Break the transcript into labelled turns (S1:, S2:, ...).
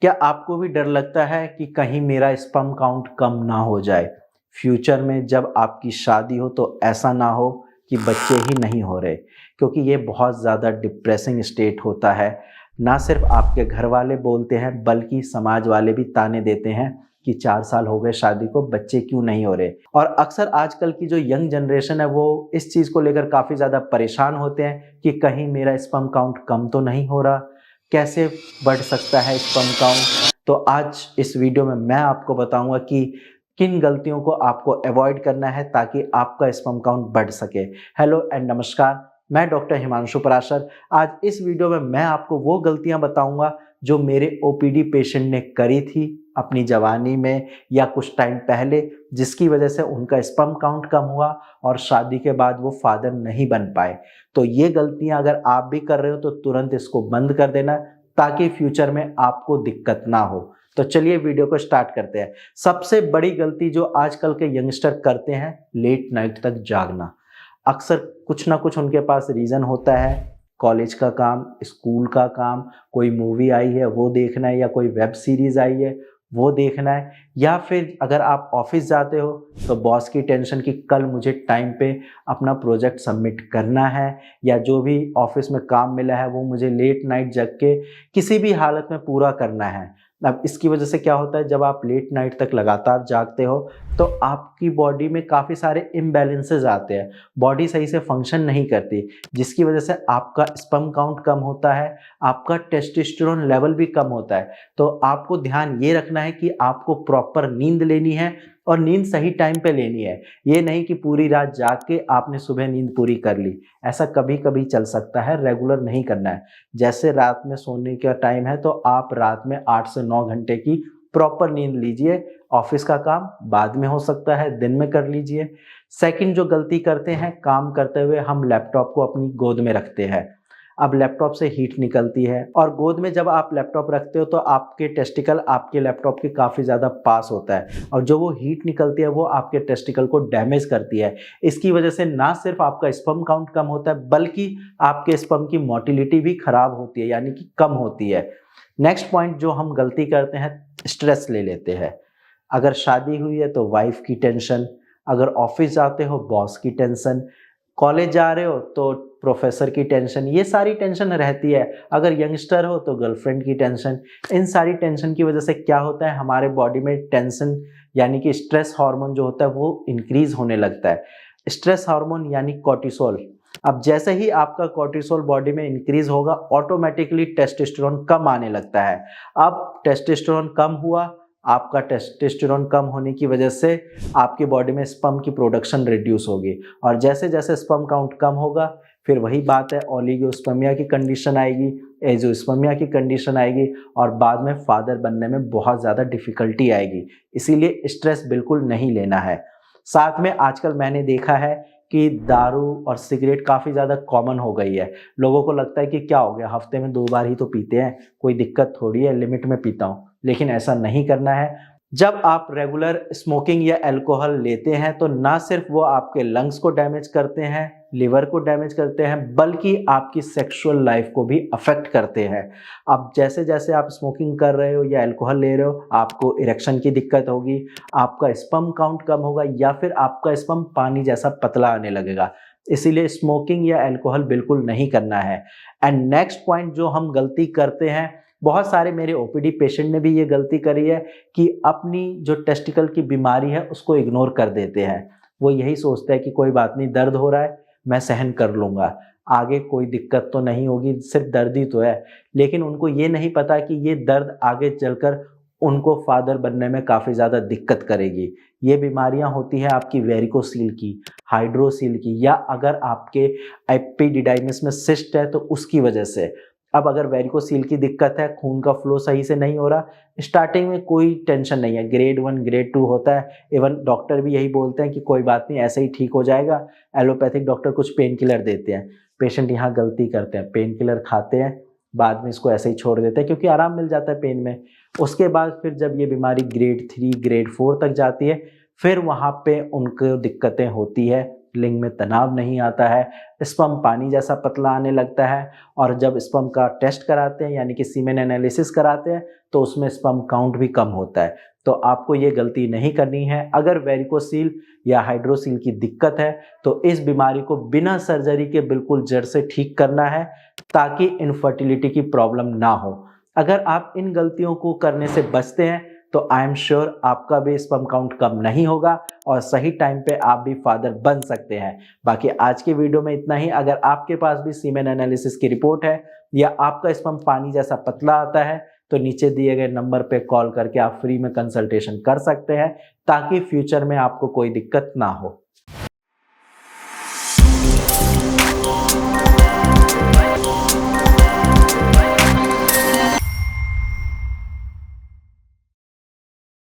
S1: क्या आपको भी डर लगता है कि कहीं मेरा स्पर्म काउंट कम ना हो जाए? फ्यूचर में जब आपकी शादी हो तो ऐसा ना हो कि बच्चे ही नहीं हो रहे, क्योंकि ये बहुत ज़्यादा डिप्रेसिंग स्टेट होता है। ना सिर्फ आपके घर वाले बोलते हैं बल्कि समाज वाले भी ताने देते हैं कि 4 साल हो गए शादी को, बच्चे क्यों नहीं हो रहे? और अक्सर आजकल की जो यंग जनरेशन है वो इस चीज़ को लेकर काफ़ी ज़्यादा परेशान होते हैं कि कहीं मेरा स्पर्म काउंट कम तो नहीं हो रहा? कैसे बढ़ सकता है स्पर्म काउंट? तो आज इस वीडियो में मैं आपको बताऊंगा कि किन गलतियों को आपको अवॉइड करना है ताकि आपका स्पर्म काउंट बढ़ सके। हेलो एंड नमस्कार, मैं डॉक्टर हिमांशु पराशर। आज इस वीडियो में मैं आपको वो गलतियां बताऊंगा जो मेरे ओपीडी पेशेंट ने करी थी अपनी जवानी में या कुछ टाइम पहले, जिसकी वजह से उनका स्पर्म काउंट कम हुआ और शादी के बाद वो फादर नहीं बन पाए। तो ये गलतियां अगर आप भी कर रहे हो तो तुरंत इसको बंद कर देना ताकि फ्यूचर में आपको दिक्कत ना हो। तो चलिए वीडियो को स्टार्ट करते हैं। सबसे बड़ी गलती जो आजकल के यंगस्टर करते हैं, लेट नाइट तक जागना। अक्सर कुछ ना कुछ उनके पास रीज़न होता है, कॉलेज का काम, स्कूल का काम, कोई मूवी आई है वो देखना है या कोई वेब सीरीज़ आई है वो देखना है, या फिर अगर आप ऑफिस जाते हो तो बॉस की टेंशन कि कल मुझे टाइम पे अपना प्रोजेक्ट सबमिट करना है, या जो भी ऑफिस में काम मिला है वो मुझे लेट नाइट जग के किसी भी हालत में पूरा करना है। अब इसकी वजह से क्या होता है, जब आप लेट नाइट तक लगातार जागते हो तो आपकी बॉडी में काफ़ी सारे इम्बैलेंसेस आते हैं, बॉडी सही से फंक्शन नहीं करती, जिसकी वजह से आपका स्पर्म काउंट कम होता है, आपका टेस्टोस्टेरोन लेवल भी कम होता है। तो आपको ध्यान ये रखना है कि आपको प्रॉपर नींद लेनी है और नींद सही टाइम पे लेनी है। ये नहीं कि पूरी रात जाग के आपने सुबह नींद पूरी कर ली, ऐसा कभी कभी चल सकता है, रेगुलर नहीं करना है। जैसे रात में सोने का टाइम है तो आप रात में 8 से 9 घंटे की प्रॉपर नींद लीजिए। ऑफिस का काम बाद में हो सकता है, दिन में कर लीजिए। सेकंड जो गलती करते हैं, काम करते हुए हम लैपटॉप को अपनी गोद में रखते हैं। अब लैपटॉप से हीट निकलती है और गोद में जब आप लैपटॉप रखते हो तो आपके टेस्टिकल आपके लैपटॉप के काफ़ी ज़्यादा पास होता है और जो वो हीट निकलती है वो आपके टेस्टिकल को डैमेज करती है। इसकी वजह से ना सिर्फ आपका स्पर्म काउंट कम होता है बल्कि आपके स्पर्म की मोटिलिटी भी खराब होती है, यानी कि कम होती है। नेक्स्ट पॉइंट जो हम गलती करते हैं, स्ट्रेस ले लेते हैं। अगर शादी हुई है तो वाइफ की टेंशन, अगर ऑफिस जाते हो बॉस की टेंशन, कॉलेज जा रहे हो तो प्रोफेसर की टेंशन, ये सारी टेंशन रहती है। अगर यंगस्टर हो तो गर्लफ्रेंड की टेंशन। इन सारी टेंशन की वजह से क्या होता है, हमारे बॉडी में टेंशन यानी कि स्ट्रेस हार्मोन जो होता है वो इंक्रीज होने लगता है। स्ट्रेस हार्मोन यानी कॉर्टिसोल। अब जैसे ही आपका कॉर्टिसोल बॉडी में इंक्रीज होगा ऑटोमेटिकली टेस्टोस्टेरोन कम आने लगता है। अब टेस्टोस्टेरोन कम हुआ, आपका टेस्टोस्टेरोन कम होने की वजह से आपकी बॉडी में स्पर्म की प्रोडक्शन रिड्यूस होगी और जैसे जैसे स्पर्म काउंट कम होगा फिर वही बात है, ओलिगोस्पर्मिया की कंडीशन आएगी, एजोस्पर्मिया की कंडीशन आएगी और बाद में फादर बनने में बहुत ज़्यादा डिफिकल्टी आएगी। इसीलिए स्ट्रेस बिल्कुल नहीं लेना है। साथ में आजकल मैंने देखा है कि दारू और सिगरेट काफ़ी ज़्यादा कॉमन हो गई है। लोगों को लगता है कि क्या हो गया, हफ्ते में 2 बार ही तो पीते हैं, कोई दिक्कत थोड़ी है, लिमिट में पीता हूँ। लेकिन ऐसा नहीं करना है। जब आप रेगुलर स्मोकिंग या अल्कोहल लेते हैं तो ना सिर्फ वो आपके लंग्स को डैमेज करते हैं, लिवर को डैमेज करते हैं, बल्कि आपकी सेक्सुअल लाइफ को भी अफेक्ट करते हैं। अब जैसे जैसे आप स्मोकिंग कर रहे हो या अल्कोहल ले रहे हो आपको इरेक्शन की दिक्कत होगी, आपका स्पर्म काउंट कम होगा या फिर आपका स्पर्म पानी जैसा पतला आने लगेगा। इसीलिए स्मोकिंग या अल्कोहल बिल्कुल नहीं करना है। एंड नेक्स्ट पॉइंट जो हम गलती करते हैं, बहुत सारे मेरे ओपीडी पेशेंट ने भी ये गलती करी है कि अपनी जो टेस्टिकल की बीमारी है उसको इग्नोर कर देते हैं। वो यही सोचते हैं कि कोई बात नहीं, दर्द हो रहा है मैं सहन कर लूँगा, आगे कोई दिक्कत तो नहीं होगी, सिर्फ दर्द ही तो है। लेकिन उनको ये नहीं पता कि ये दर्द आगे चलकर उनको फादर बनने में काफ़ी ज़्यादा दिक्कत करेगी। ये बीमारियां होती हैं आपकी वेरिकोसील की, हाइड्रोसील की, या अगर आपके एपिडिडाइमिस में सिस्ट है तो उसकी वजह से। अब अगर वेरिकोसील की दिक्कत है, खून का फ्लो सही से नहीं हो रहा, स्टार्टिंग में कोई टेंशन नहीं है, ग्रेड 1 ग्रेड 2 होता है। इवन डॉक्टर भी यही बोलते हैं कि कोई बात नहीं, ऐसे ही ठीक हो जाएगा। एलोपैथिक डॉक्टर कुछ पेन किलर देते हैं, पेशेंट यहाँ गलती करते हैं, पेन किलर खाते हैं, बाद में इसको ऐसे ही छोड़ देते हैं क्योंकि आराम मिल जाता है पेन में। उसके बाद फिर जब ये बीमारी ग्रेड 3 ग्रेड 4 तक जाती है फिर वहाँ पे उनको दिक्कतें होती है, लिंग में तनाव नहीं आता है, स्पर्म पानी जैसा पतला आने लगता है, और जब स्पर्म का टेस्ट कराते हैं यानी कि सीमेन एनालिसिस कराते हैं तो उसमें स्पर्म काउंट भी कम होता है। तो आपको ये गलती नहीं करनी है। अगर वेरिकोसील या हाइड्रोसील की दिक्कत है तो इस बीमारी को बिना सर्जरी के बिल्कुल जड़ से ठीक करना है ताकि इनफर्टिलिटी की प्रॉब्लम ना हो। अगर आप इन गलतियों को करने से बचते हैं तो आई एम श्योर आपका भी स्पर्म काउंट कम नहीं होगा और सही टाइम पे आप भी फादर बन सकते हैं। बाकी आज की वीडियो में इतना ही। अगर आपके पास भी सीमेन एनालिसिस की रिपोर्ट है या आपका स्पर्म पानी जैसा पतला आता है तो नीचे दिए गए नंबर पे कॉल करके आप फ्री में कंसल्टेशन कर सकते हैं ताकि फ्यूचर में आपको कोई दिक्कत ना हो।